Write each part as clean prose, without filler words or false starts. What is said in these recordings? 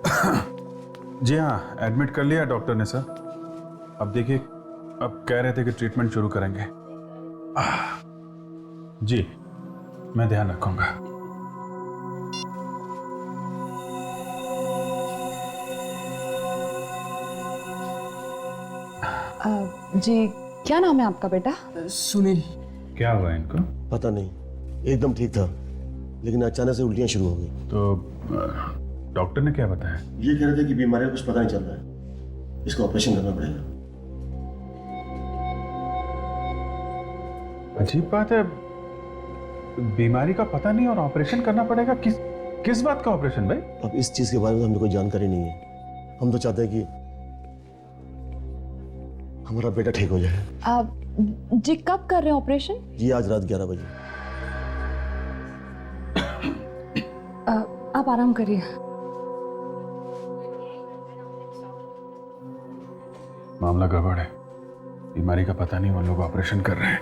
जी हाँ, एडमिट कर लिया डॉक्टर ने सर। अब देखिए, अब कह रहे थे कि ट्रीटमेंट शुरू करेंगे। जी, मैं ध्यान रखूंगा। जी, क्या नाम है आपका बेटा? सुनील। क्या हुआ इनको? पता नहीं, एकदम ठीक था लेकिन अचानक से उल्टियां शुरू हो गई। तो डॉक्टर ने क्या बताया? ये कह रहे थे कि बीमारी का कुछ पता नहीं चल रहा है, इसको ऑपरेशन करना पड़ेगा। अजीब बात है, बीमारी का पता नहीं और ऑपरेशन करना पड़ेगा। किस बात का ऑपरेशन भाई? अब इस चीज के बारे में हमें कोई जानकारी नहीं है। हम तो चाहते हैं कि हमारा बेटा ठीक हो जाए। जी, कब कर रहे हैं ऑपरेशन? जी आज रात 11 बजे। आप आराम करिए। मामला गड़बड़ है, बीमारी का पता नहीं, वो लोग ऑपरेशन कर रहे हैं।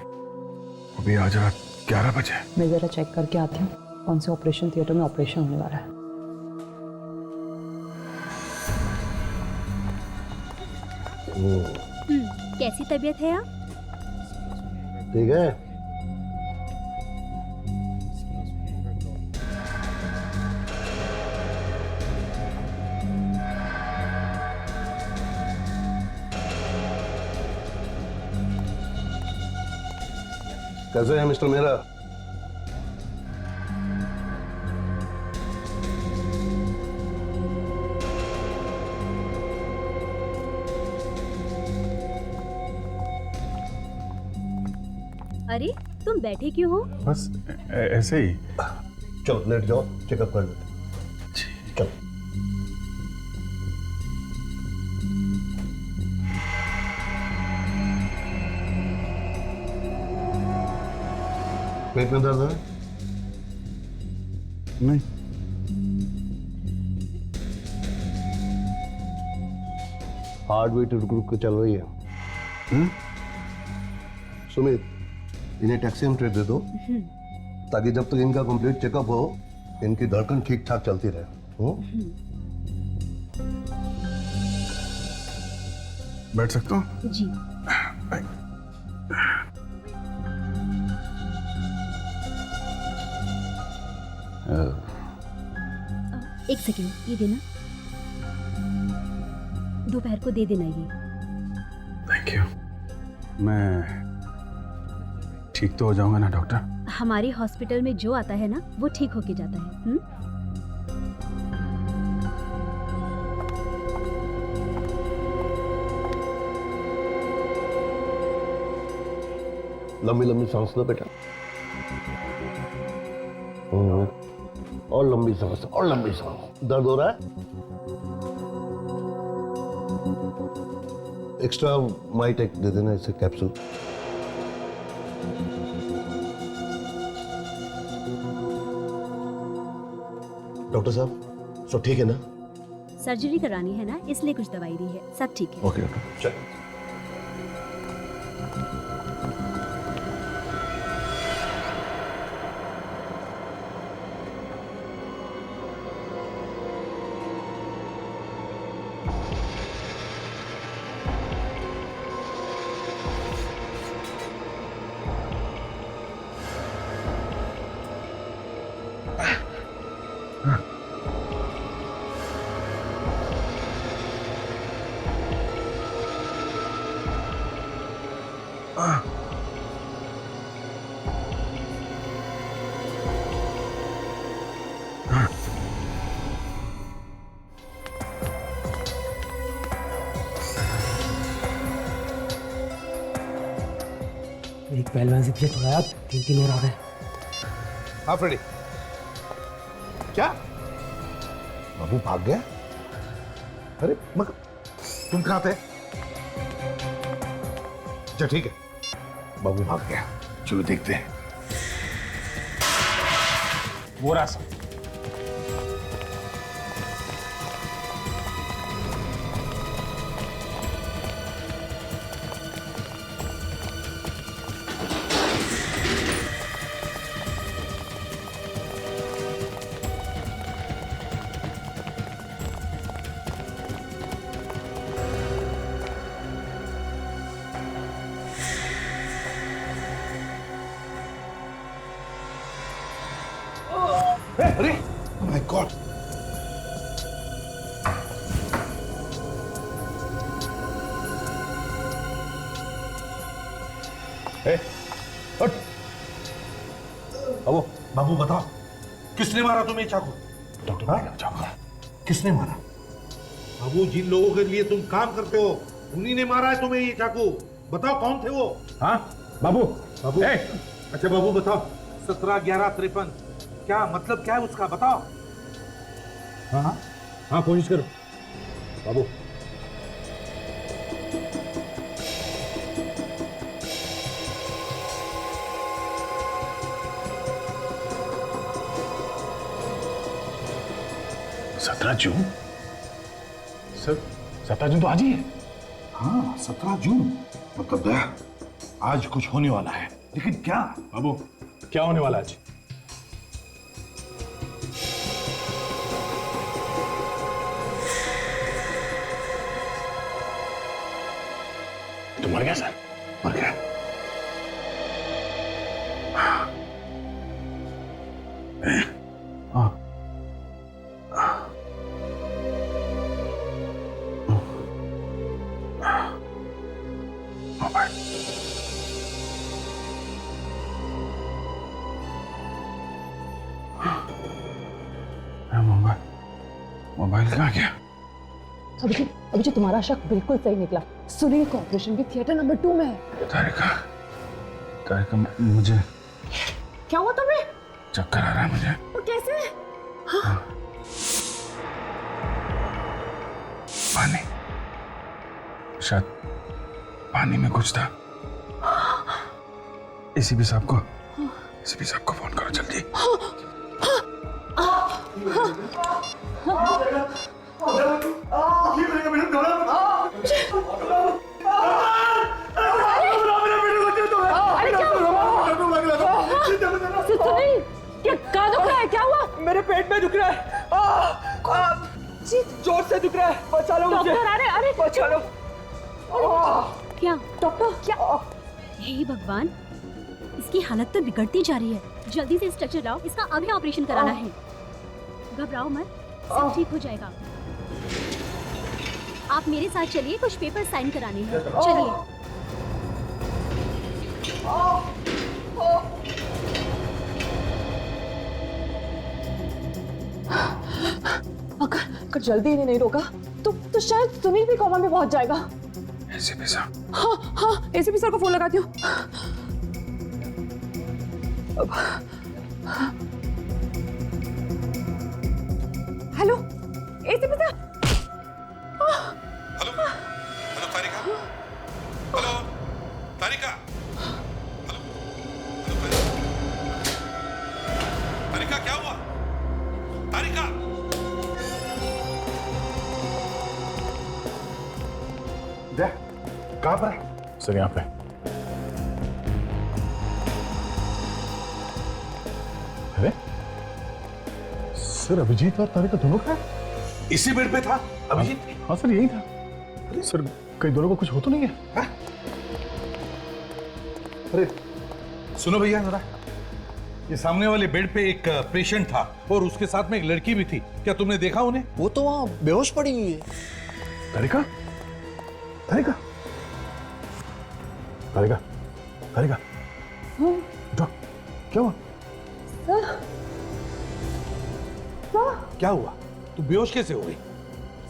अभी आज रात 11 बजे। मैं जरा चेक करके आती हूँ कौन से ऑपरेशन थिएटर में ऑपरेशन होने वाला है। कैसी तबीयत है आप? ठीक है। कैसे हैं मिस्टर मेहरा? अरे तुम बैठे क्यों हो? बस ऐसे ही। चलो लेट जाओ, चेकअप कर लेते। चलो। पेट में दर्द है? नहीं। हार्ट बीट रुक रुक के चल रही है। सुमित, इन्हें टैक्सी में ट्रेड दे दो ताकि जब तक इनका कंप्लीट चेकअप हो इनकी धड़कन ठीक ठाक चलती रहे। बैठ सकता हूँ? जी। एक सेकेंड, ये देना। दोपहर को दे देना ये। Thank you. मैं ठीक तो हो जाऊंगा ना डॉक्टर? हमारे हॉस्पिटल में जो आता है ना वो ठीक होके जाता है। लंबी लंबी सांस लो बेटा। और लंबी सांस, और लंबी सांस। दर्द हो रहा है? एक्स्ट्रा माइटेक दे देना इसे कैप्सूल। डॉक्टर साहब सब ठीक है ना? सर्जरी करानी है ना, इसलिए कुछ दवाई दी है। सब ठीक है। ओके डॉक्टर, चलिए। एक पहलवान से पीछे छुड़ाया, 3 और आ गए। हाँ फ्रेडी, क्या बाबू भाग गया? अरे मगर तुम कहाँ थे? अच्छा ठीक है, बाबू भाग गया। चलो देखते हैं। वो रास्ता। अरे माय गॉड। हट। बाबू बाबू बताओ, किसने मारा तुम्हें चाकू? डॉक्टर हाँ? मेरा चाकू। किसने मारा? बाबू, जिन लोगों के लिए तुम काम करते हो उन्हीं ने मारा है तुम्हें ये चाकू। बताओ कौन थे वो? हाँ बाबू। बाबू अच्छा बाबू बताओ, 17-11-53 क्या मतलब, क्या है उसका, बताओ। हाँ हाँ हाँ, कोशिश करो बाबू। सत्रह जून सर, 17 जून तो आज ही है। हाँ 17 जून, मतलब दया आज कुछ होने वाला है, लेकिन क्या? बाबू क्या होने वाला आज? तो मर गया सर, मर गया। हाँ मोबाइल मोबाइल मोबाइल कहाँ गया? अभिजीत तुम्हारा शक बिल्कुल सही निकला। सुनील का ऑपरेशन भी थिएटर नंबर 2 में है। तारिका मुझे क्या हुआ तुम्हें? चक्कर आ रहा है मुझे। वो कैसे? पानी, शायद पानी में कुछ था। एसीपी साहब को फोन करो जल्दी। सुनील, क्या दुख रहा है? क्या हुआ? मेरे पेट में दुख रहा है। जोर से दुख रहा है, बचा लो मुझे। डॉक्टर, अरे बचा लो। क्या डॉक्टर क्या? हे भगवान, इसकी हालत तो बिगड़ती जा रही है। जल्दी से स्ट्रेचर लाओ, इसका अभी ऑपरेशन कराना है। घबराओ मत, सब ठीक हो जाएगा। आप मेरे साथ चलिए, कुछ पेपर साइन कराने हैं। चलिए। अगर जल्दी इन्हें नहीं रोका तो शायद सुनील भी कोमा में पहुंच जाएगा। एसीपी साहब। हाँ, एसीपी सर को फोन लगाती हूँ। Hello ACP sir. Hello hello Tarika, hello Tarika, hello hello Tarika, क्या हुआ तारिका? कहाँ पर है? सर यहाँ पे। अरे सर, अभिजीत और तारिका दोनों का है? इसी बेड पे था अभिजीत? हाँ सर, यही था। सर कहीं दोनों को कुछ हो तो नहीं है? अरे सुनो भैया जरा, ये सामने वाले बेड पे एक पेशेंट था और उसके साथ में एक लड़की भी थी। क्या तुमने देखा उन्हें? वो तो वहाँ बेहोश पड़ी हुई है। तारिका, तारिका, तारिका, तारिका, उठो। क्या हुआ? क्या हुआ? तू बेहोश कैसे हो गई?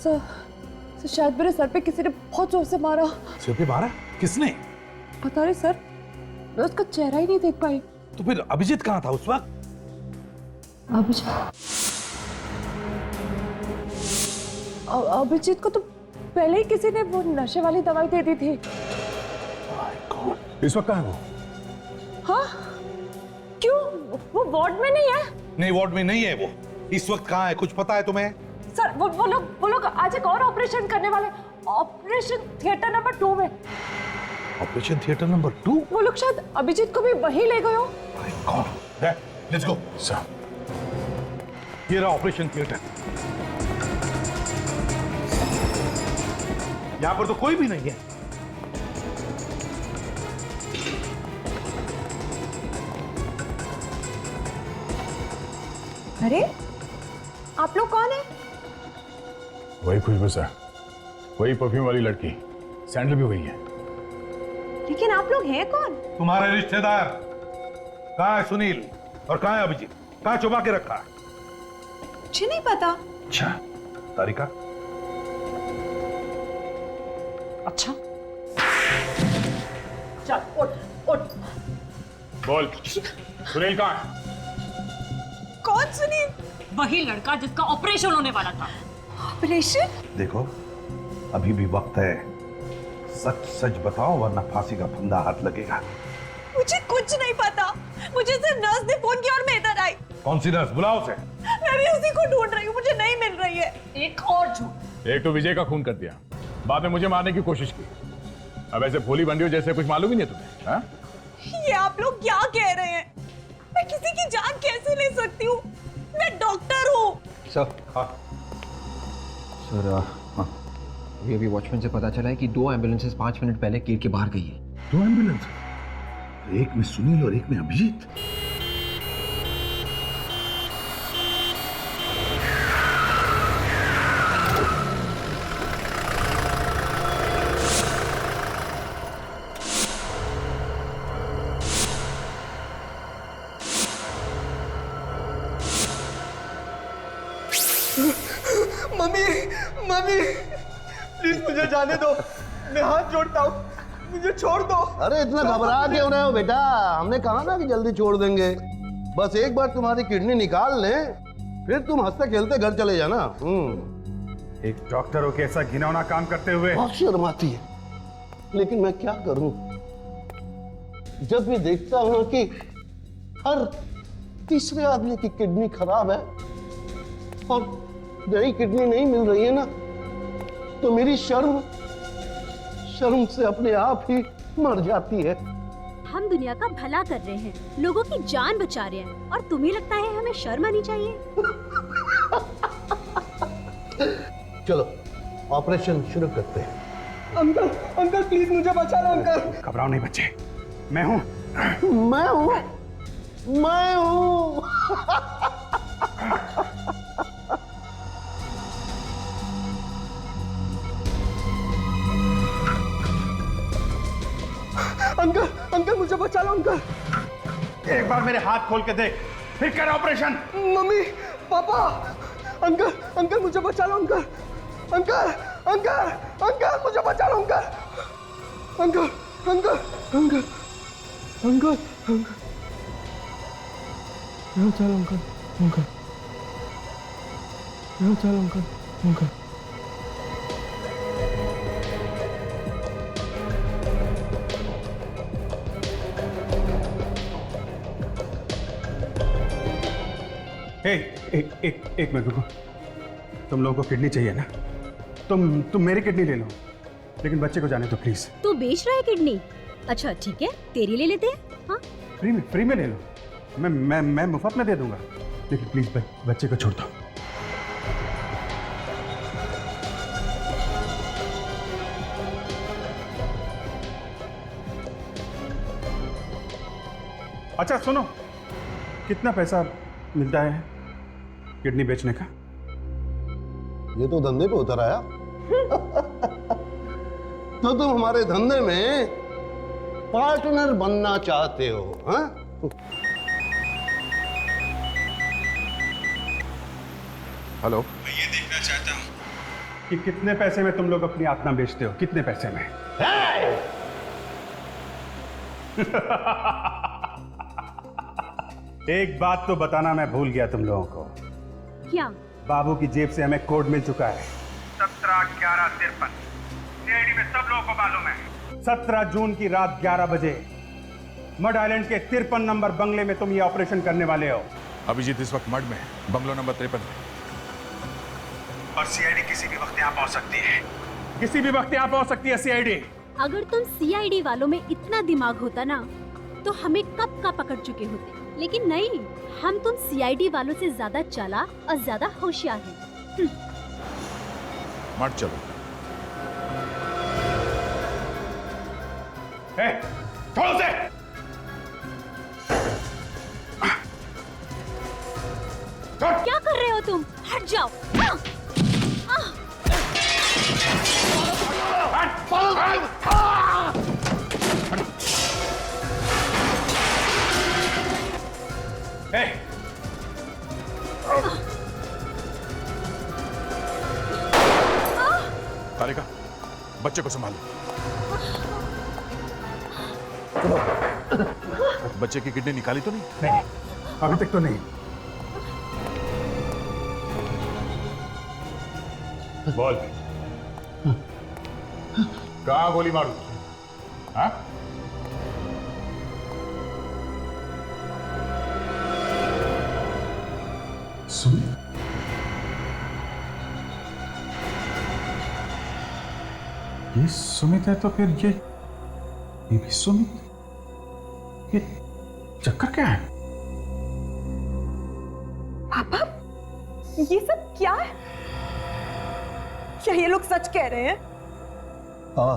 सर शायद मेरे सर पे किसी ने बहुत जोर से मारा। सिर पे मारा? किसने? पता नहीं सर, मैं उसका चेहरा ही नहीं देख पाई। तो फिर अभिजीत कहाँ था उस वक्त? अभिजीत को तो पहले ही किसी ने वो नशे वाली दवाई दे दी थी। इस वक्त कहाँ है वो? हाँ? क्यों? वो वार्ड में नहीं है? नहीं, वार्ड में नहीं है वो। इस वक्त कहाँ है, कुछ पता है तुम्हें? सर वो लोग आज एक और ऑपरेशन करने वाले। ऑपरेशन थिएटर नंबर 2 में। Operation theatre number 2? वो लोग शायद अभिजीत को भी वहीं ले गए हो। Let's go sir. ये रहा ऑपरेशन थिएटर। यहां पर तो कोई भी नहीं है। अरे आप लोग कौन है? वही खुशबू सर, वही परफ्यूम वाली लड़की, सैंडल भी वही है। लेकिन आप लोग हैं कौन? तुम्हारे रिश्तेदार। कहाँ है सुनील और कहाँ है अभिजीत? कहाँ छुपा के रखा? मुझे नहीं पता। अच्छा, तारिका? अच्छा चल उठ उठ। बोल, सुनील कहाँ है? कौन सुनील? वही लड़का जिसका ऑपरेशन होने वाला था। ऑपरेशन? देखो, अभी भी वक्त है। सच सच बताओ वरना फांसी का फंदा हाथ लगेगा। मुझे कुछ नहीं पता। मुझे सिर्फ नर्स ने फोन किया और मैं इधर आई। कौन सी नर्स? बुलाओ उसे। मैं भी उसी को ढूंढ रही हूँ, मुझे नहीं मिल रही है। एक और झूठ। एक तो विजय का खून कर दिया, बाद में मुझे मारने की कोशिश की। अब ऐसे भोली बंडियों जैसे कुछ मालूम ही नहीं तुम्हें? हाँ? ये आप लोग क्या कह रहे हैं? मैं किसी की जान कैसे ले सकती हूँ? मैं डॉक्टर हूँ। सर, हाँ। सर अभी वॉचमैन से पता चला है कि 2 एम्बुलेंसेस 5 मिनट पहले गेट के बाहर गई है। 2 एम्बुलेंस, एक में सुनील और एक में अभिजीत। मम्मी मम्मी प्लीज मुझे जाने दो, मैं हाथ जोड़ता हूँ, मुझे छोड़ दो। अरे इतना घबरा क्यों रहे हो बेटा? हमने कहा ना कि जल्दी छोड़ देंगे। बस एक बार तुम्हारी किडनी निकाल लें, फिर तुम हंसते खेलते घर चले जाना। एक डॉक्टर हो के ऐसा घिनौना काम करते हुए। बहुत शर्म आती है, लेकिन मैं क्या करूं? जब भी देखता हूं कि हर तीसरे आदमी की किडनी खराब है और नई किडनी नहीं मिल रही है ना, तो मेरी शर्म से अपने आप ही मर जाती है। हम दुनिया का भला कर रहे हैं, लोगों की जान बचा रहे हैं, और तुम्हें लगता है हमें शर्म आनी चाहिए? चलो ऑपरेशन शुरू करते हैं। अंकल अंकल प्लीज मुझे बचा लो अंकल। घबराओ नहीं बच्चे, मैं हूं। मैं हूं। अंकल अंकल मुझे बचा लो अंकल। एक बार मेरे हाथ खोल के देख, फिर कर operation. Mummy papa uncle uncle मुझे बचा लो अंकल। अंकल अंकल अंकल मुझे बचा लो uncle. Uncle uncle uncle uncle uncle बचा लो अंकल। अंकल बचा लो अंकल। अंकल एक मिनट रुको। तुम लोगों को किडनी चाहिए ना? तुम मेरी किडनी ले लो, लेकिन बच्चे को जाने दो प्लीज। तू बेच रहा है किडनी? अच्छा ठीक है, तेरी ले लेते हैं। हाँ फ्री में ले लो। मैं मुफ्त में दे दूंगा, लेकिन प्लीज बच्चे को छोड़ दो। अच्छा सुनो, कितना पैसा मिलता है किडनी बेचने का? ये तो धंधे पे उतर आया। तो तुम हमारे धंधे में पार्टनर बनना चाहते हो? हाँ? हेलो, मैं ये देखना चाहता हूँ कि कितने पैसे में तुम लोग अपनी आत्मा बेचते हो? कितने पैसे में? एक बात तो बताना मैं भूल गया तुम लोगों को। क्या? बाबू की जेब से हमें कोड मिल चुका है 17/11/53। सीआईडी में सब लोगों को मालूम है। 17 जून की रात 11 बजे मड आइलैंड के 53 नंबर बंगले में तुम ये ऑपरेशन करने वाले हो। अभिजीत इस वक्त मड में, बंगलो नंबर 53 में। और सीआईडी किसी भी वक्त यहाँ पहुंच सकती है। किसी भी वक्त यहाँ पहुंच सकती है सीआईडी। अगर तुम सीआईडी वालों में इतना दिमाग होता ना, तो हमें कब का पकड़ चुके होते। लेकिन नहीं, हम तुम सीआईडी वालों से ज्यादा चालाक और ज्यादा होशियार हैं। मड चलो। छोड़ो से। छोड़। तुम? हट जाओ। तारिका, बच्चे को संभालो। बच्चे की किडनी निकाली तो नहीं? नहीं, अभी तक तो नहीं। बोल, कहाँ गोली मारू? हाँ? सुमित, ये सुमित है तो फिर ये भी सुमित? ये चक्कर क्या है? पापा, ये सब क्या है? क्या ये लोग सच कह रहे हैं? हाँ,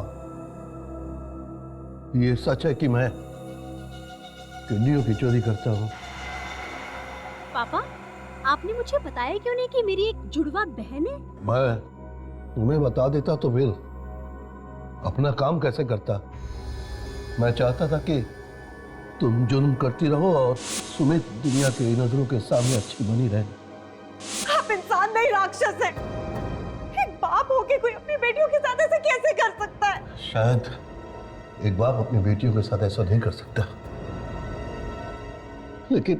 ये सच है कि मैं किडनियों की चोरी करता हूँ। पापा, आपने मुझे बताया क्यों नहीं कि मेरी एक जुड़वा बहन है? मैं तुम्हें बता देता तो फिर अपना काम कैसे करता। मैं चाहता था कि तुम जुर्म करती रहो और सुमित दुनिया की नजरों के सामने अच्छी बनी रहे। आप इंसान नहीं, राक्षस हैं। एक बाप होके कोई अपनी बेटियों के साथ ऐसे कैसे कर सकता है? शायद एक बाप अपनी बेटियों के साथ ऐसा नहीं कर सकता, लेकिन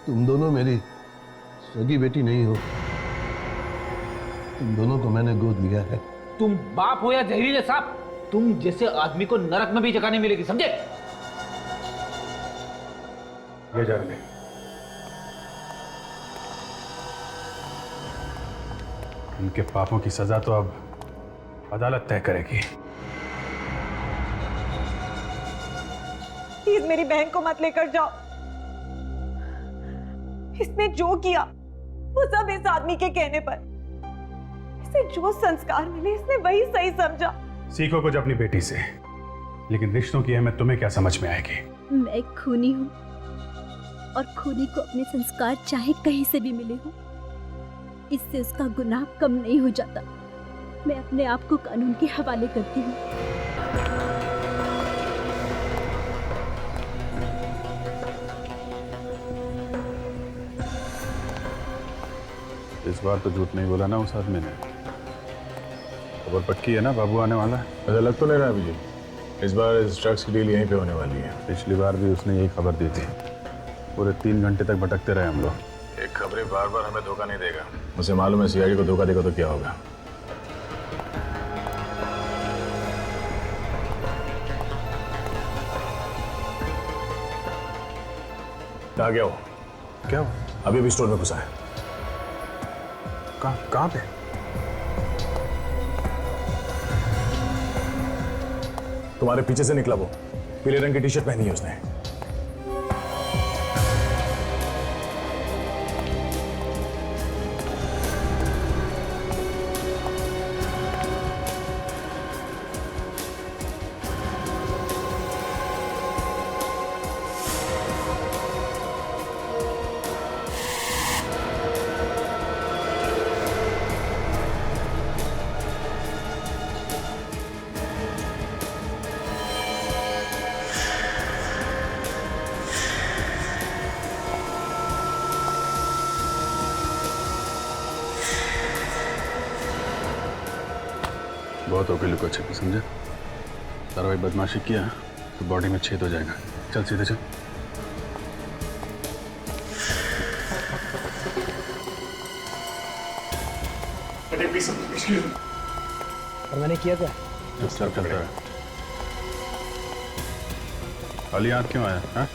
तुम दोनों मेरी सगी बेटी नहीं हो। तुम दोनों को मैंने गोद लिया है। तुम बाप हो या जहरीले सांप, तुम जैसे आदमी को नरक में भी जगह नहीं मिलेगी, समझे? ये जा रहे। इनके पापों की सजा तो अब अदालत तय करेगी। प्लीज मेरी बहन को मत लेकर जाओ। इसने जो किया वो सब इस आदमी के कहने पर। इसे जो संस्कार मिले इसने वही सही समझा। सीखो कुछ अपनी बेटी से, लेकिन रिश्तों की अहमियत तुम्हें क्या समझ में आएगी? मैं एक खूनी हूँ और खूनी को अपने संस्कार चाहे कहीं से भी मिले हो, इससे उसका गुनाह कम नहीं हो जाता। मैं अपने आप को कानून के हवाले करती हूँ। इस बार तो झूठ नहीं बोला ना उस आदमी ने। खबर पक्की है ना, बाबू आने वाला है? ऐसा लग तो नहीं रहा अभी। इस बार इस ड्रग्स की डील यहीं पे होने वाली है। पिछली बार भी उसने यही खबर दी थी। पूरे 3 घंटे तक भटकते रहे हम लोग। एक खबरी बार बार हमें धोखा नहीं देगा। मुझे मालूम है सीआईडी को धोखा देगा तो क्या होगा। कहाँ गया हो? क्या हुआ? अभी भी स्टोर में घुसा है। कहाँ पे? तुम्हारे पीछे से निकला वो। पीले रंग की टी शर्ट पहनी है उसने। बहुत हो गई लुका छिपी, समझे? तारा भाई बदमाशी किया तो बॉडी में छेद हो जाएगा। चल सीधे चल। और मैंने किया क्या? चल रहा है। खाली हाथ क्यों आया? हाँ?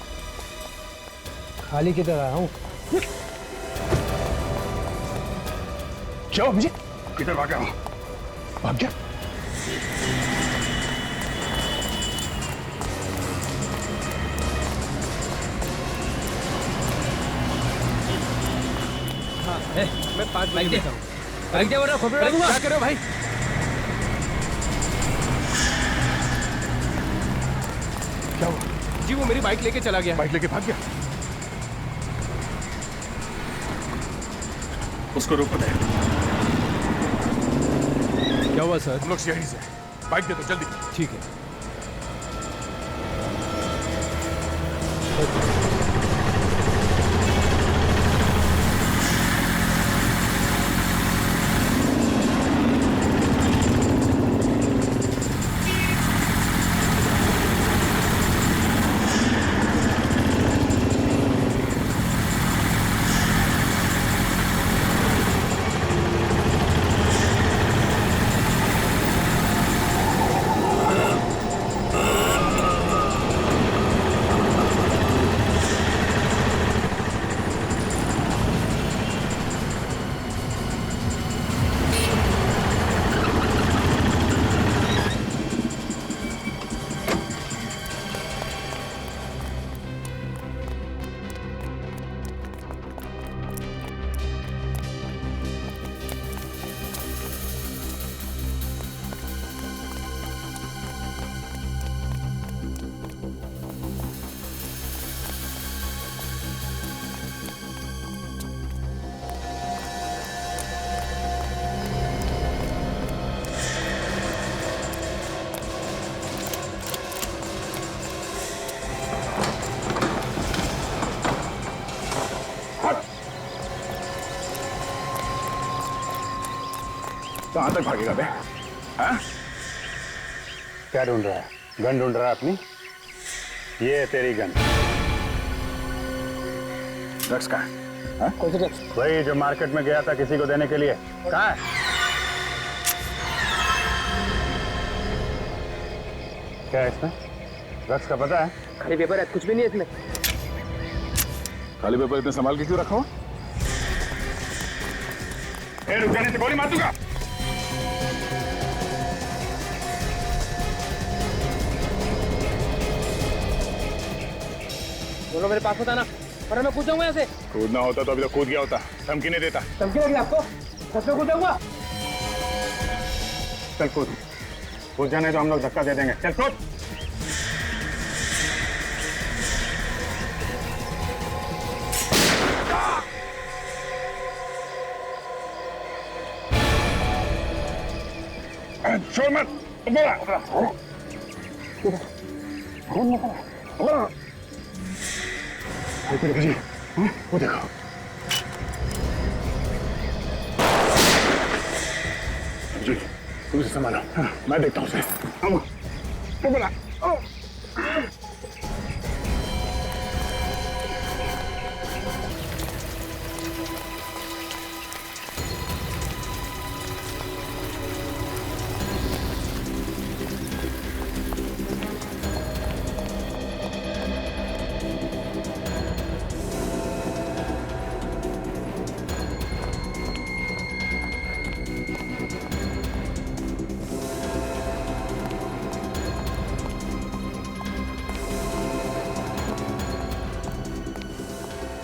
खाली किधर आया हूँ? क्यों मुझे किधर भागा? भाग गया? मैं 5 बजे देता हूँ। क्या कर रहे हो भाई? क्या हुआ? जी वो मेरी बाइक लेके चला गया। बाइक लेके भाग गया? उसको रोको दे। क्या हुआ सर? हम लोग सीआईडी से। बाइक दे दो जल्दी। ठीक है। कहां तक भागेगा बे? हाँ? क्या ढूंढ रहा है? गन ढूंढ रहा है अपनी? ये है तेरी गन। ड्रग्स कहाँ है? हाँ? कौन सी ड्रग्स? वही जो मार्केट में गया था किसी को देने के लिए। कहाँ है? क्या है इसमें? ड्रग्स का पता है? खाली पेपर है, कुछ भी नहीं है इसमें। खाली पेपर इतने संभाल के क्यों रखा हो? रुक जाने से गोली मार दूंगा। दोनों मेरे पास होता ना, पर मैं कूद जाऊंगा यहाँ से। कूदना होता तो अभी तो कूद गया होता। धमकी नहीं देता। धमकी लगी आपको? सच में कूद जाऊंगा। चल कूद। कूद जाने तो हम लोग धक्का दे देंगे। चल कूद। छोड़ मत। जी वो देखो। जी तुम इसे संभालो। मैं देखता हूँ उसे। बोला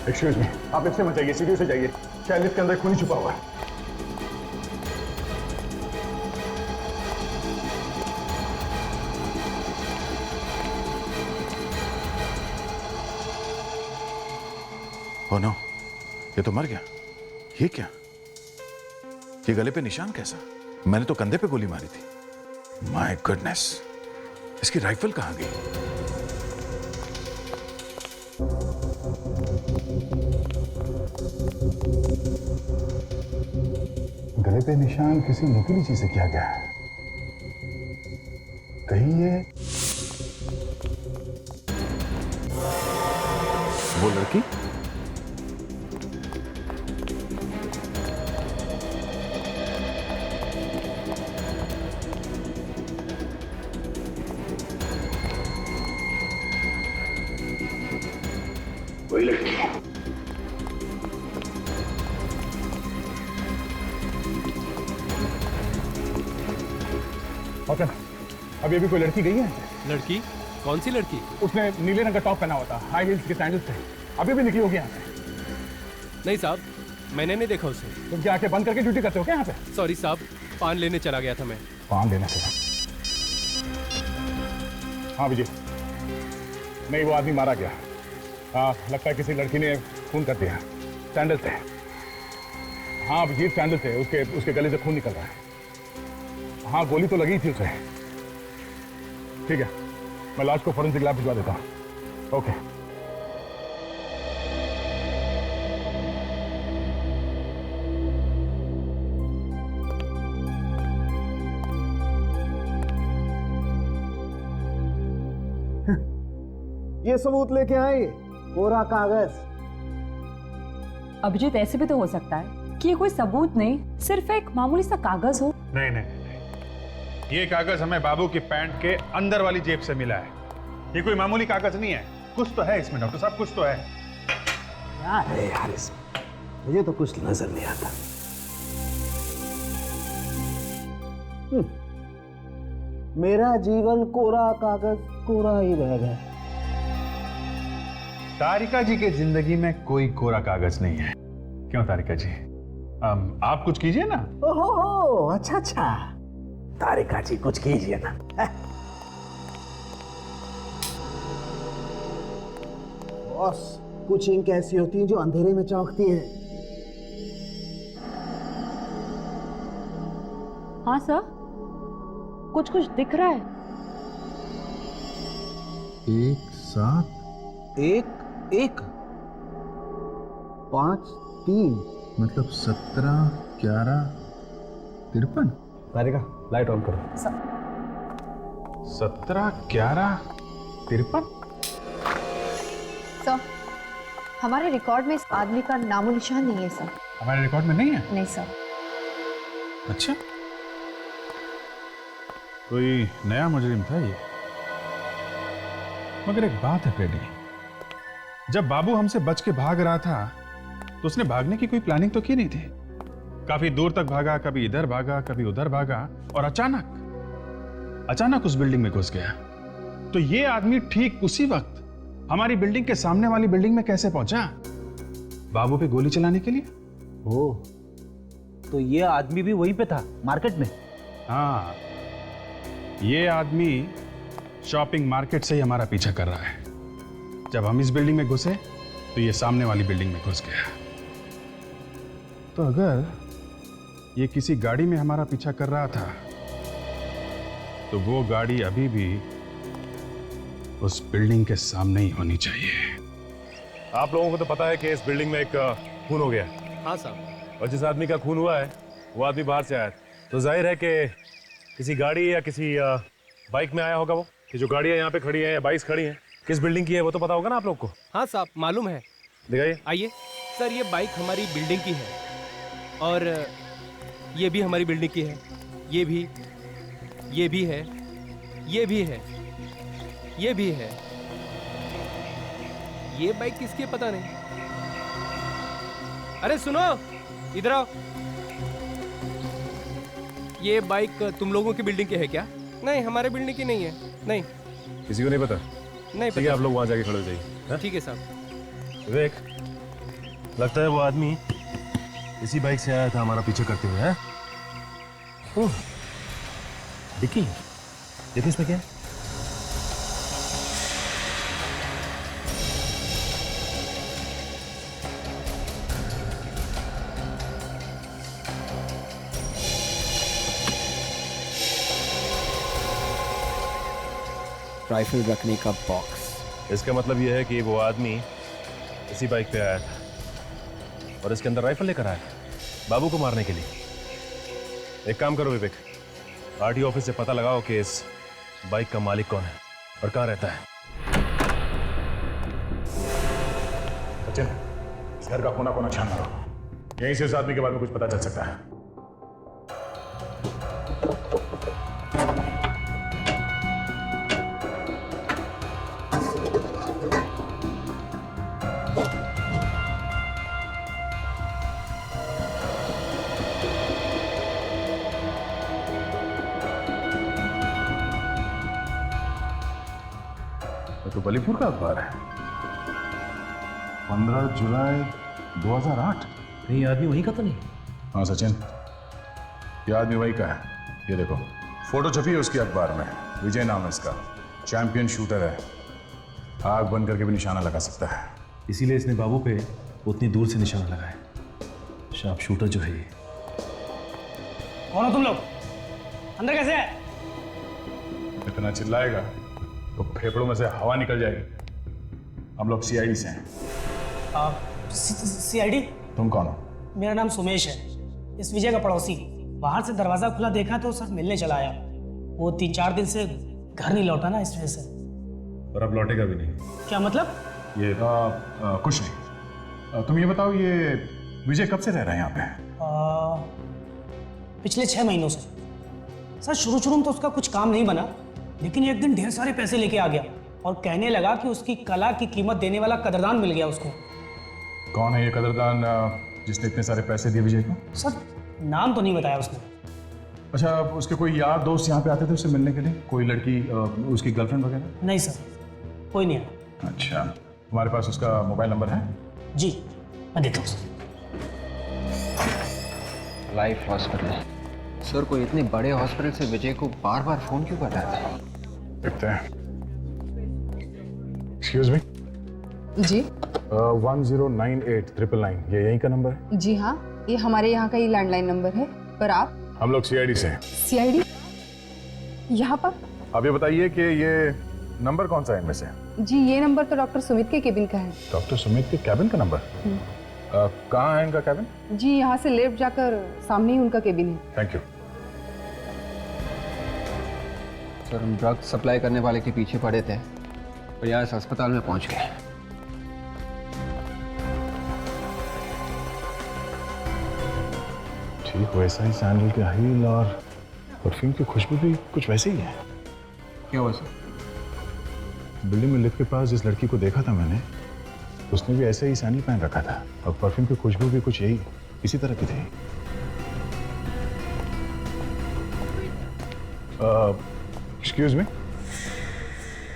एक्सक्यूज मी, आप इससे मत जाइए, सीढ़ियों से जाइए। शायद लिफ्ट के अंदर खून छुपा हुआ है। ओ नो, ये तो मर गया। ये क्या? ये गले पे निशान कैसा? मैंने तो कंधे पे गोली मारी थी। माय गुडनेस, इसकी राइफल कहां गई? गले पे निशान किसी नुकीली चीज से किया गया है। कहीं ये वो लड़की? वही लड़की। ओके, अभी अभी कोई लड़की गई है? लड़की? कौन सी लड़की? उसने नीले रंग का टॉप पहना हुआ था, हाई हील्स के सैंडल्स थे। अभी भी निकली होगी यहाँ से। नहीं साहब, मैंने नहीं देखा उसे। तुम क्या आंखें बंद करके ड्यूटी करते हो क्या यहाँ पे? सॉरी साहब, पान लेने चला गया था मैं। पान लेने से? हाँ विजय, नहीं वो आदमी मारा गया। हाँ लगता है किसी लड़की ने खून कर दिया। सैंडल थे। हाँ अभिजीत सैंडल से उसके गले से खून निकल रहा है। हाँ गोली तो लगी थी उसे। ठीक है, मैं लाश को फोरेंसिक लैब भिजवा देता हूँ। ओके। ये सबूत लेके आए, कोरा कागज। अभिजीत ऐसे भी तो हो सकता है कि ये कोई सबूत नहीं, सिर्फ एक मामूली सा कागज हो। नहीं नहीं नहीं, ये कागज हमें बाबू की पैंट के अंदर वाली जेब से मिला है। ये कोई मामूली कागज नहीं है, कुछ तो है इसमें डॉक्टर साहब, कुछ तो है। क्या है यार इसमें? मुझे तो कुछ नजर नहीं आता। मेरा जीवन कोरा कागज कोरा ही रह गया। तारिका जी की जिंदगी में कोई कोरा कागज नहीं है। क्यों तारिका जी, आप कुछ कीजिए ना। ओहो, अच्छा अच्छा, तारिका जी कुछ कीजिए ना। बॉस, कुछ इंक ऐसी होती हैं जो अंधेरे में चमकती हैं। हाँ सर, कुछ कुछ दिख रहा है। 1 7 1 1 5 3 मतलब 17 11 53। तारिका, लाइट ऑन करो। 17 11 53। सर, हमारे रिकॉर्ड में इस आदमी का नामो निशान नहीं है सर। हमारे रिकॉर्ड में नहीं है? नहीं सर। अच्छा, कोई नया मुजरिम था ये। मगर एक बात है पेडी, जब बाबू हमसे बच के भाग रहा था तो उसने भागने की कोई प्लानिंग तो की नहीं थी। काफी दूर तक भागा, कभी इधर भागा कभी उधर भागा, और अचानक उस बिल्डिंग में घुस गया। तो ये आदमी ठीक उसी वक्त हमारी बिल्डिंग के सामने वाली बिल्डिंग में कैसे पहुंचा? बाबू पे गोली चलाने के लिए। ओह, तो ये आदमी भी वहीं पे था, मार्केट में? हाँ, ये आदमी शॉपिंग मार्केट से ही हमारा पीछा कर रहा है। जब हम इस बिल्डिंग में घुसे तो ये सामने वाली बिल्डिंग में घुस गया। तो अगर ये किसी गाड़ी में हमारा पीछा कर रहा था तो वो गाड़ी अभी भी उस बिल्डिंग के सामने ही होनी चाहिए। आप लोगों को तो पता है कि इस बिल्डिंग में एक खून हो गया। हाँ साहब। और जिस आदमी का खून हुआ है वो आदमी बाहर से आया, तो जाहिर है कि किसी गाड़ी या किसी बाइक में आया होगा वो। ये जो गाड़ियाँ यहाँ पे खड़ी हैं या बाइक्स खड़ी हैं, किस बिल्डिंग की है वो तो पता होगा ना आप लोग को? हाँ साहब, मालूम है। दिखाइए। आइए सर, ये बाइक हमारी बिल्डिंग की है और ये भी हमारी बिल्डिंग की है। ये भी है, ये भी है, ये भी है। ये बाइक किसकी है पता नहीं। अरे सुनो, इधर आओ। ये बाइक तुम लोगों की बिल्डिंग की है क्या? नहीं, हमारे बिल्डिंग की नहीं है। नहीं, किसी को नहीं पता? नहीं ठीक है, पता। आप लोग वहाँ जाके खड़े हो जाइए। ठीक है साहब। विवेक, लगता है वो आदमी इसी बाइक से आया था हमारा पीछे करते हुए। है डिक्की, देखिए इसमें क्या है। राइफल रखने का बॉक्स। इसका मतलब यह है कि वो आदमी इसी बाइक पे आया था और इसके अंदर राइफल लेकर आया बाबू को मारने के लिए। एक काम करो विवेक, आरटीओ ऑफिस से पता लगाओ कि इस बाइक का मालिक कौन है और कहाँ रहता है। सचिन, इस घर का कोना कोना छान मारो, यहीं से इस आदमी के बारे में कुछ पता चल सकता है। तो बलीपुर का अखबार है, 15 जुलाई 2008। नहीं, आदमी वहीं का तो नहीं? हाँ सचिन, ये आदमी वही का है। ये देखो, फोटो छपी है उसकी अखबार में। विजय नाम है इसका, चैंपियन शूटर है, आग बंद करके भी निशाना लगा सकता है। इसीलिए इसने बाबू पे उतनी दूर से निशाना लगाया। शार्प शूटर जो है ये। कौन हो तुम लोग? अंदर कैसे है? इतना चिल्लाएगा तो फेफड़ों में से हवा निकल जाएगी। हम लोग सीआईडी से हैं। सीआईडी? तुम कौन हो? मेरा नाम सुमेश है, इस विजय का पड़ोसी। बाहर से दरवाजा खुला देखा तो सर मिलने चला आया। वो 3-4 दिन से घर नहीं लौटा ना, इस वजह से। और अब लौटेगा भी नहीं। क्या मतलब? ये कुछ नहीं। तुम ये बताओ, ये विजय कब से रह रहा है यहाँ पे? पिछले 6 महीनों से। सर शुरू में तो उसका कुछ काम नहीं बना, लेकिन एक दिन ढेर सारे पैसे लेके आ गया और कहने लगा कि उसकी कला की कीमत देने वाला कदरदान मिल गया उसको। कौन है ये कदरदान जिसने इतने सारे पैसे दिए विजय को? सर नाम तो नहीं बताया उसने। अच्छा, उसके कोई यार दोस्त यहाँ पे आते थे उससे मिलने के लिए? कोई लड़की, उसकी गर्लफ्रेंड वगैरह? नहीं सर, कोई नहीं आया। अच्छा, तुम्हारे पास उसका मोबाइल नंबर है? जी, मैं देता हूँ सर। Life hospital. सर, कोई इतने बड़े हॉस्पिटल से विजय को बार बार फोन क्यों कर रहा था? देखते हैं। Excuse me. जी 1098-999, ये यहीं का नंबर है? जी हाँ, ये हमारे यहाँ का ही लैंडलाइन नंबर है। पर आप? हम लोग सीआईडी से हैं। सीआईडी? यहाँ पर? अब ये बताइए कि ये नंबर कौन सा है इनमें से? जी ये नंबर तो डॉक्टर सुमित के केबिन का है। डॉक्टर सुमित के कैबिन का नंबर? कहाँ है इनका कैबिन? जी यहाँ से लेफ्ट जाकर सामने ही उनका केबिन है। Thank you. सर, हम ड्रग सप्लाई करने वाले के पीछे पड़े थे और यहाँ इस अस्पताल में पहुंच गए। ठीक वैसा ही सैंडल के हील और परफ्यूम की खुशबू भी कुछ वैसे ही है। क्या हुआ सर? बिल्डिंग में लिफ्ट के पास जिस लड़की को देखा था मैंने, उसने भी ऐसे ही सैंडल पहन रखा था और परफ्यूम की खुशबू भी कुछ यही इसी तरह की थी। Excuse me.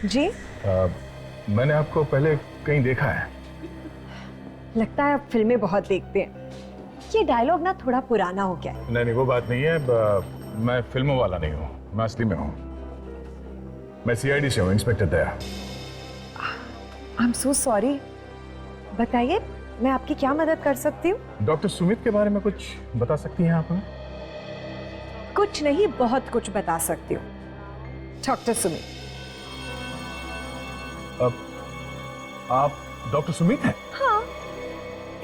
जी? मैंने आपको पहले कहीं देखा है। लगता है आप फिल्में बहुत देखते हैं। ये डायलॉग ना थोड़ा पुराना हो गया है। नहीं, वो बात नहीं है। मैं फिल्मों वाला नहीं हूँ, मैं असली में हूँ। मैं सीआईडी से हूँ, inspector Daya. I am so sorry. बताइए, मैं आपकी क्या मदद कर सकती हूँ? डॉक्टर सुमित के बारे में कुछ बता सकती हैं आप हमें? कुछ नहीं, बहुत कुछ बता सकती हूँ। डॉक्टर सुमित। आप डॉक्टर सुमित हैं? हाँ,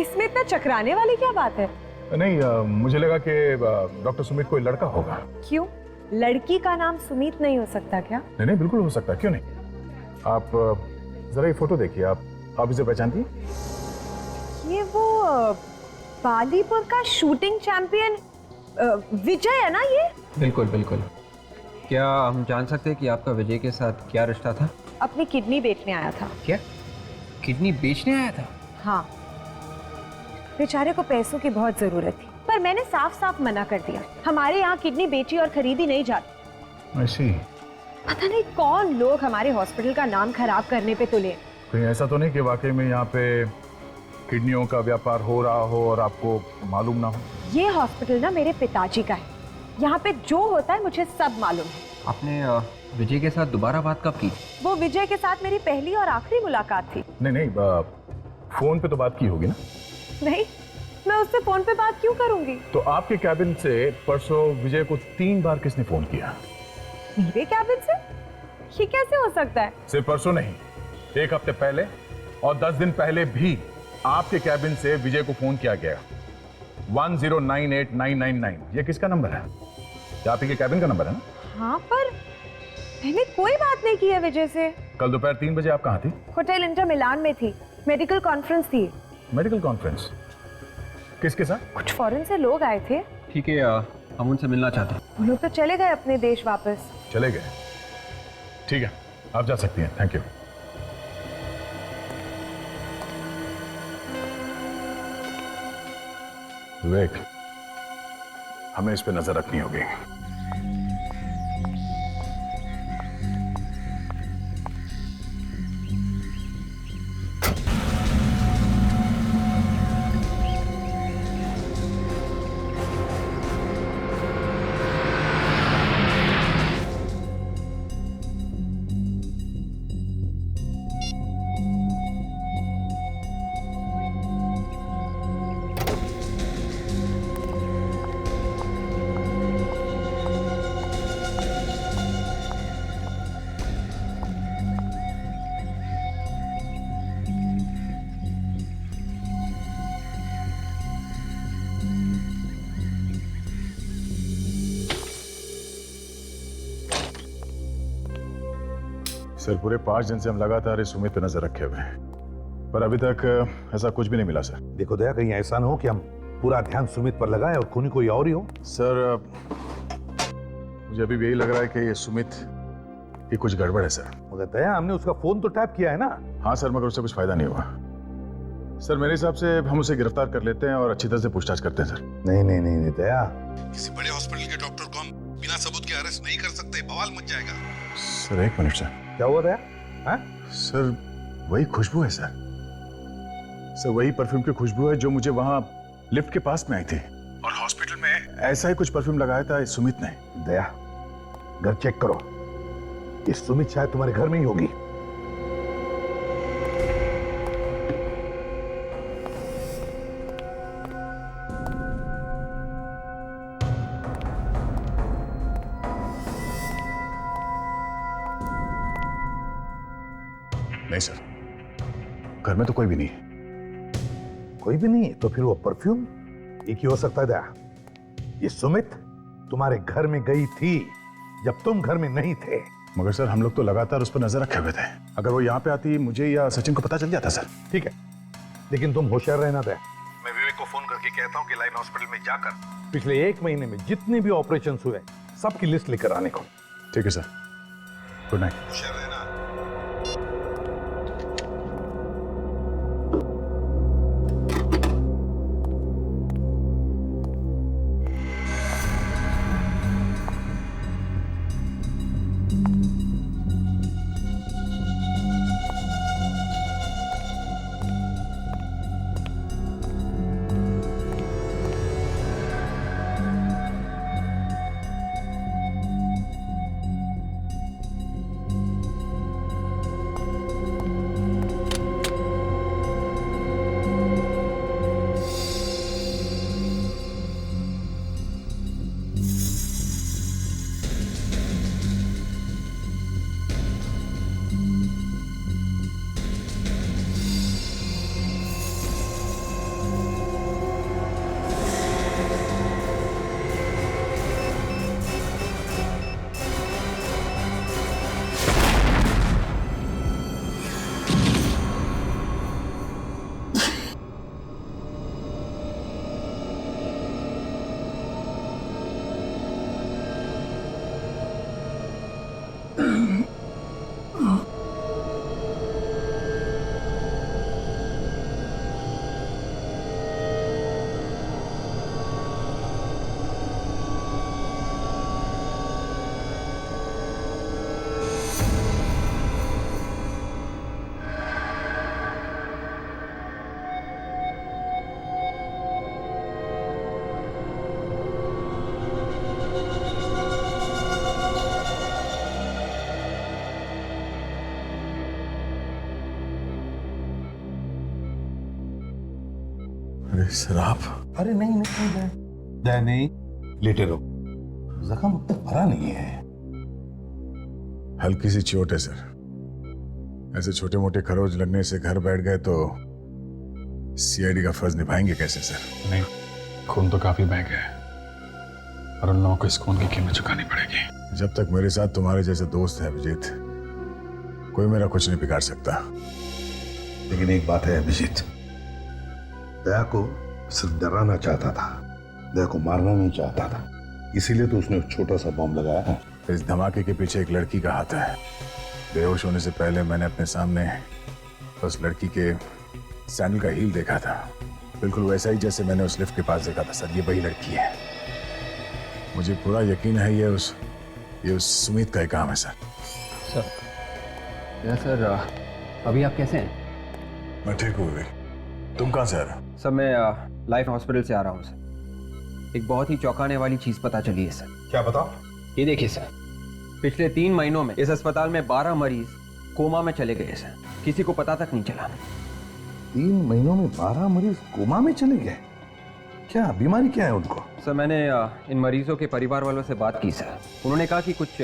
इसमें इतना चकराने वाली क्या बात है? नहीं, मुझे लगा कि डॉक्टर सुमित कोई लड़का होगा। क्यों? लड़की का नाम सुमित नहीं हो सकता क्या? नहीं, बिल्कुल हो सकता, क्यों नहीं। आप जरा ये फोटो देखिए। आप इसे पहचानती हैं? ये वो बालीपुर का शूटिंग चैंपियन विजय है ना ये? बिल्कुल बिल्कुल। क्या हम जान सकते हैं कि आपका विजय के साथ क्या रिश्ता था? अपनी किडनी बेचने आया था। क्या? किडनी बेचने आया था? हाँ, बेचारे को पैसों की बहुत जरूरत थी, पर मैंने साफ साफ मना कर दिया। हमारे यहाँ किडनी बेची और खरीदी नहीं जाती। ऐसी? पता नहीं कौन लोग हमारे हॉस्पिटल का नाम खराब करने पे तुले। कहीं ऐसा तो नहीं कि वाकई में यहाँ पे किडनियों का व्यापार हो रहा हो और आपको मालूम ना हो? ये हॉस्पिटल ना मेरे पिताजी का है। यहाँ पे जो होता है मुझे सब मालूम है। आपने विजय के साथ दोबारा बात कब की? वो विजय के साथ मेरी पहली और आखिरी मुलाकात थी। नहीं, फोन पे तो बात की होगी ना? नहीं, मैं उससे फोन पे बात क्यों करूंगी? तो आपके कैबिन से परसों विजय को 3 बार किसने फोन किया? मेरे कैबिन से? ये कैसे हो सकता है? सिर्फ परसों नहीं, 1 हफ्ते पहले और 10 दिन पहले भी आपके कैबिन से विजय को फोन किया गया। 1098-999, ये किसका नंबर है? ये आप ही के कैबिन का नंबर है ना? हाँ, पर मैंने कोई बात नहीं की है विजय से। कल दोपहर 3 बजे आप कहाँ थी? होटल इंटर मिलान में थी, मेडिकल कॉन्फ्रेंस थी। Medical conference? किसके साथ? कुछ फॉरेन से लोग आए थे। ठीक है, हम उनसे मिलना चाहते हैं। वो लोग तो चले गए अपने देश वापस। चले गए? ठीक है, आप जा सकती हैं। Thank you. विवेक, हमें इस पे नजर रखनी होगी। सर पूरे 5 दिन से हम लगातार इस सुमित पे नजर रखे हुए हैं, पर अभी तक ऐसा कुछ भी नहीं मिला सर। देखो दया, कहीं ऐसा ना हो कि हम पूरा ध्यान सुमित पर लगाए और खूनी कोई और ही हो। सर मुझे अभी भी यही लग रहा है कि ये सुमित की कुछ गड़बड़ है सर। मगर दया, हमने उसका फोन तो टैप किया है ना। हाँ सर, मगर उससे कुछ फायदा नहीं हुआ। सर मेरे हिसाब से हम उसे गिरफ्तार कर लेते हैं और अच्छी तरह से पूछताछ करते हैं सर। नहीं नहीं नहीं नहीं दया, किसी बड़े हॉस्पिटल के डॉक्टर को हम बिना सबूत के अरेस्ट नहीं कर सकते, बवाल मच जाएगा। Sir 1 minute sir. क्या हुआ दया? हाँ? सर वही खुशबू है सर। सर वही परफ्यूम की खुशबू है जो मुझे वहां लिफ्ट के पास में आई थी, और हॉस्पिटल में ऐसा ही कुछ परफ्यूम लगाया था इस सुमित ने। दया, घर चेक करो, इस सुमित शायद तुम्हारे घर में ही होगी। नहीं सर, घर में तो कोई भी नहीं है। कोई भी नहीं तो फिर वो परफ्यूम एक ही हो सकता है दया। ये सुमित तुम्हारे घर में गई थी जब तुम घर में नहीं थे। मगर सर हम लोग तो लगातार उस पर नजर रखे हुए थे। अगर वो यहाँ पे आती मुझे या सचिन को पता चल जाता सर। ठीक है, लेकिन तुम होशियार रहना दया। मैं विवेक को फोन करके कहता हूँ कि लाइन हॉस्पिटल में जाकर पिछले 1 महीने में जितने भी ऑपरेशन हुए सबकी लिस्ट लेकर आने को। ठीक है सर, गुड नाइट। होशियार रहना। अरे सर आप? अरे नहीं नहीं दया, दया नहीं, लेटे रहो, जख्म अब तक भरा नहीं है। हल्की सी चोट है सर। ऐसे छोटे मोटे खरोच लगने से घर बैठ गए तो सीआईडी का फर्ज निभाएंगे कैसे सर? नहीं, खून तो काफी बह गया है और उन लोगों को इस खून की कीमत चुकानी पड़ेगी। जब तक मेरे साथ तुम्हारे जैसे दोस्त है अभिजीत, कोई मेरा कुछ नहीं बिगाड़ सकता। लेकिन एक बात है अभिजीत, दया को सिर्फ डराना चाहता था, दया को मारना नहीं चाहता था, इसीलिए तो उसने छोटा सा बॉम्ब लगाया है। इस धमाके के पीछे एक लड़की का हाथ है। बेहोश होने से पहले मैंने अपने सामने उस लड़की के सैंडल का हील देखा था, बिल्कुल वैसा ही जैसे मैंने उस लिफ्ट के पास देखा था सर। ये वही लड़की है, मुझे पूरा यकीन है ये उस सुमित का ही काम है सर। सर अभी आप कैसे हैं? मैं ठीक हूँ विवेक, तुम कहाँ से आ रहे हो? सर मैं लाइफ हॉस्पिटल से आ रहा हूँ सर। एक बहुत ही चौंकाने वाली चीज पता चली है सर। क्या बताओ? ये देखिए सर, पिछले 3 महीनों में इस अस्पताल में 12 मरीज कोमा में चले गए सर, किसी को पता तक नहीं चला। 3 महीनों में 12 मरीज कोमा में चले गए? क्या बीमारी क्या है उनको? सर मैंने इन मरीजों के परिवार वालों से बात की सर। उन्होंने कहा कि कुछ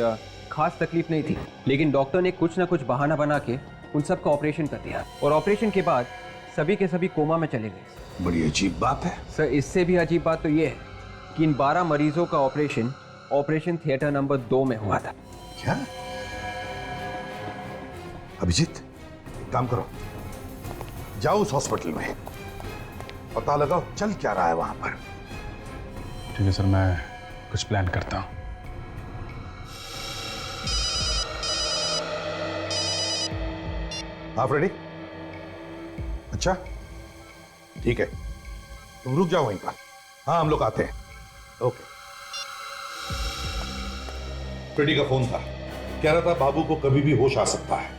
खास तकलीफ नहीं थी, लेकिन डॉक्टर ने कुछ ना कुछ बहाना बना के उन सब का ऑपरेशन कर दिया, और ऑपरेशन के बाद सभी के सभी कोमा में चले गए। बड़ी अजीब बात है सर। इससे भी अजीब बात तो ये है कि इन 12 मरीजों का ऑपरेशन थिएटर नंबर 2 में हुआ था। क्या? अभिजीत, एक काम करो, जाओ उस हॉस्पिटल में, पता लगाओ चल क्या रहा है वहां पर। ठीक है सर, मैं कुछ प्लान करता हूं। आप रेडी? अच्छा ठीक है, तुम रुक जाओ वहीं पर। हाँ, हम लोग आते हैं। ओके। फ्रेडी का फोन था, कह रहा था बाबू को कभी भी होश आ सकता है।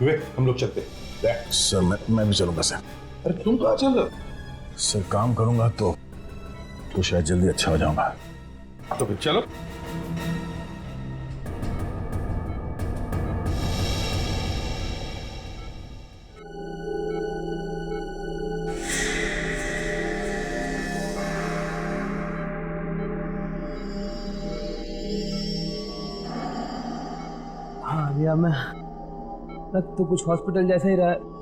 विवेक, हम लोग चलते हैं। सर मैं भी चलूंगा सर। अरे तुम कहाँ चल रहे हो? सर काम करूंगा तो शायद जल्दी अच्छा हो जाऊंगा। तो फिर चलो। हाँ भैया, मैं लग तो कुछ हॉस्पिटल जैसा ही रहा है।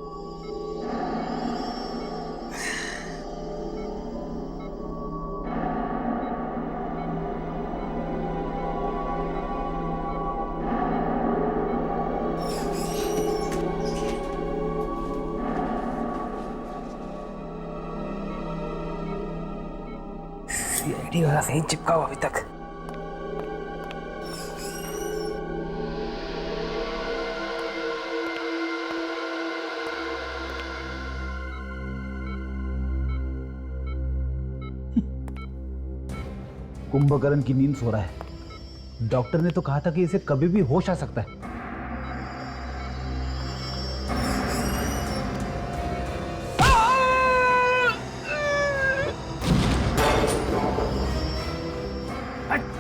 सीआईडी वाला नहीं चिपका हुआ अभी तक। कुंभकर्ण की नींद सो रहा है। डॉक्टर ने तो कहा था कि इसे कभी भी होश आ सकता है।